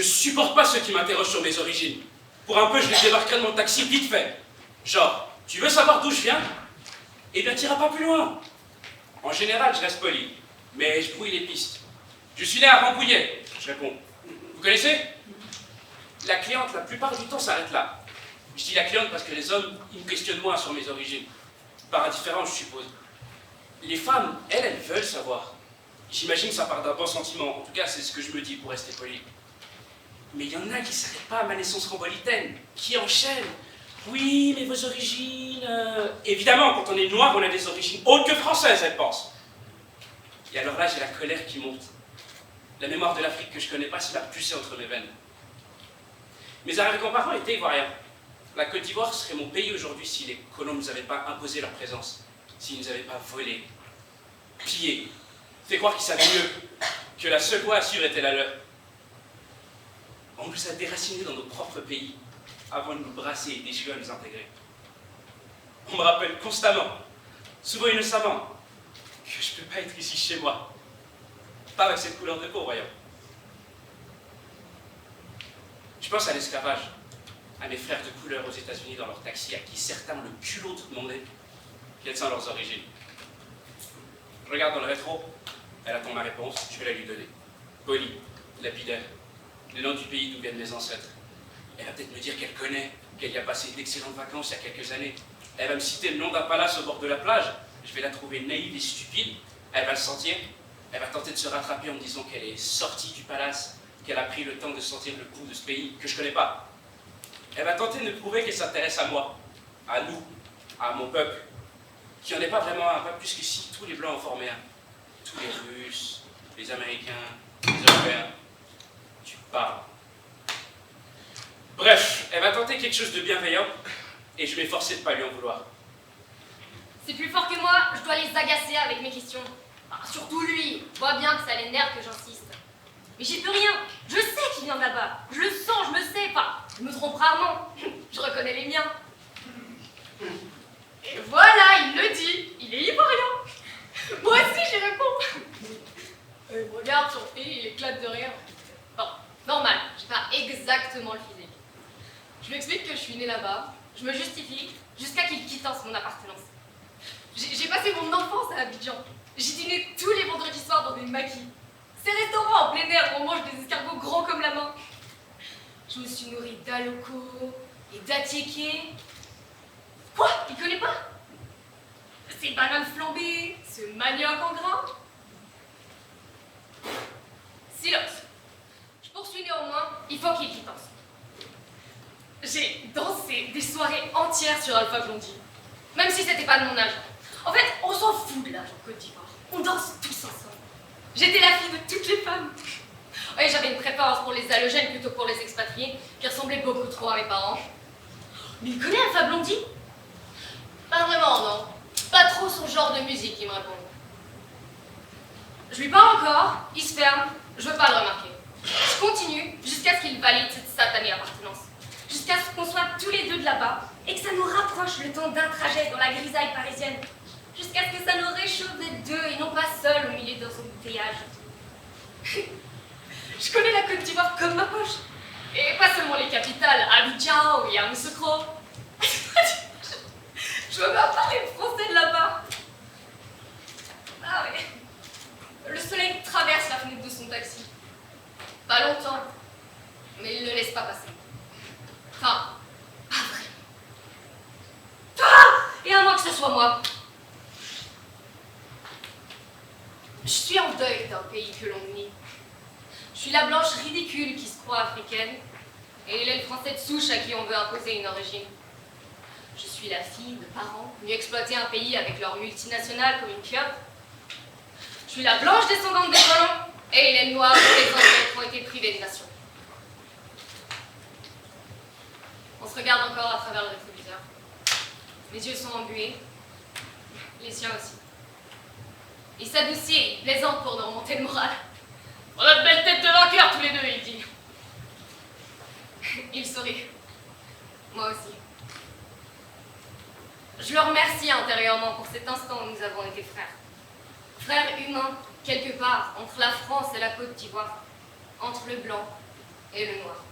Je supporte pas ceux qui m'interrogent sur mes origines. Pour un peu, je les débarquerai de mon taxi vite fait. Genre, tu veux savoir d'où je viens? Eh bien, t'iras pas plus loin. En général, je reste poli, mais je brouille les pistes. Je suis né à Rambouillet, je réponds. Vous connaissez? La cliente, la plupart du temps, s'arrête là. Je dis la cliente parce que les hommes, ils me questionnent moins sur mes origines. Par indifférence, je suppose. Les femmes, elles veulent savoir. J'imagine que ça part d'un bon sentiment. En tout cas, c'est ce que je me dis pour rester poli. Mais il y en a qui ne s'arrêtent pas à ma naissance rambolitaine, qui enchaînent. Oui, mais vos origines... Évidemment, quand on est noir, on a des origines autres que françaises, elles pensent. Et alors là, j'ai la colère qui monte. La mémoire de l'Afrique que je connais pas se m'a poussé entre mes veines. Mes arrière-grands-parents étaient ivoiriens. La Côte d'Ivoire serait mon pays aujourd'hui si les colons ne nous avaient pas imposé leur présence, s'ils ne nous avaient pas volé, pillé, fait croire qu'ils savaient mieux, que la seule voie à suivre était la leur. On nous a déracinés dans nos propres pays, avant de nous brasser et d'échouer à nous intégrer. On me rappelle constamment, souvent innocemment, que je ne peux pas être ici chez moi. Pas avec cette couleur de peau, voyons. Je pense à l'esclavage, à mes frères de couleur aux États-Unis dans leur taxi, à qui certains ont le culot de demander quelles sont leurs origines. Je regarde dans le rétro, elle attend ma réponse, je vais la lui donner. Poli, lapidaire, le nom du pays d'où viennent mes ancêtres. Elle va peut-être me dire qu'elle connaît, qu'elle y a passé d'excellentes vacances il y a quelques années. Elle va me citer le nom d'un palace au bord de la plage. Je vais la trouver naïve et stupide. Elle va le sentir. Elle va tenter de se rattraper en me disant qu'elle est sortie du palace, qu'elle a pris le temps de sentir le pouls de ce pays que je connais pas. Elle va tenter de me prouver qu'elle s'intéresse à moi, à nous, à mon peuple, qui en est pas vraiment un, pas plus que si tous les Blancs en formaient un. Tous les Russes, les Américains, les Européens. Tu parles. Bref, elle va tenter quelque chose de bienveillant, et je vais m'efforcer de ne pas lui en vouloir. C'est plus fort que moi, je dois les agacer avec mes questions. Enfin, surtout lui, je vois bien que ça l'énerve que j'insiste. Mais j'y peux rien, je sais qu'il vient de là-bas, je le sens, je me sais, enfin, je me trompe rarement, je reconnais les miens. Et voilà, il le dit, il est ivoirien. Moi aussi j'y réponds. Il me regarde surpris, il éclate de rire. Bon, normal, j'ai pas exactement le physique. Je lui explique que je suis née là-bas, je me justifie, jusqu'à qu'il quittance mon appartenance. J'ai passé mon enfance à Abidjan. J'y dînais tous les vendredis soirs dans des maquis. Ces restaurants en plein air où on mange des escargots grands comme la main. Je me suis nourrie d'aloko et d'attiéké. Quoi? Il connaît pas? Ces bananes flambées, ce manioc en grains. Silence. Je poursuis néanmoins, il faut qu'il quittance. J'ai dansé des soirées entières sur Alpha Blondie, même si c'était pas de mon âge. En fait, on s'en fout de l'âge en Côte d'Ivoire. On danse tous ensemble. J'étais la fille de toutes les femmes. Oui, j'avais une préférence pour les halogènes plutôt que pour les expatriés, qui ressemblaient beaucoup trop à mes parents. Mais il connaît Alpha Blondie? Pas vraiment, non. Pas trop son genre de musique, il me répond. Je lui parle encore, il se ferme, je veux pas le remarquer. Je continue jusqu'à ce qu'il valide cette satanée appartenance. Jusqu'à ce qu'on soit tous les deux de là-bas et que ça nous rapproche le temps d'un trajet dans la grisaille parisienne. Jusqu'à ce que ça nous réchauffe les deux et non pas seuls au milieu de son embouteillage. Je connais la Côte d'Ivoire comme ma poche. Et pas seulement les capitales, Abidjan ou Yamoussoukro. Je veux pas parler français de là-bas. Ah oui. Le soleil traverse la fenêtre de son taxi. Pas longtemps, mais il ne laisse pas passer. Enfin, pas vraiment. Ah! Et à moins que ce soit moi. Je suis en deuil d'un pays que l'on nie. Je suis la blanche ridicule qui se croit africaine, et il est le français de souche à qui on veut imposer une origine. Je suis la fille de parents venus exploiter un pays avec leur multinationale comme une pieuvre. Je suis la blanche descendante des colons, et il est noir pour les ancêtres qui ont été privés de nation. On se regarde encore à travers le rétroviseur. Mes yeux sont embués, les siens aussi. Il s'adoucit et il plaisante pour nous remonter le moral. On a de belles têtes de vainqueurs tous les deux, il dit. Il sourit. Moi aussi. Je le remercie intérieurement pour cet instant où nous avons été frères. Frères humains, quelque part, entre la France et la Côte d'Ivoire. Entre le blanc et le noir.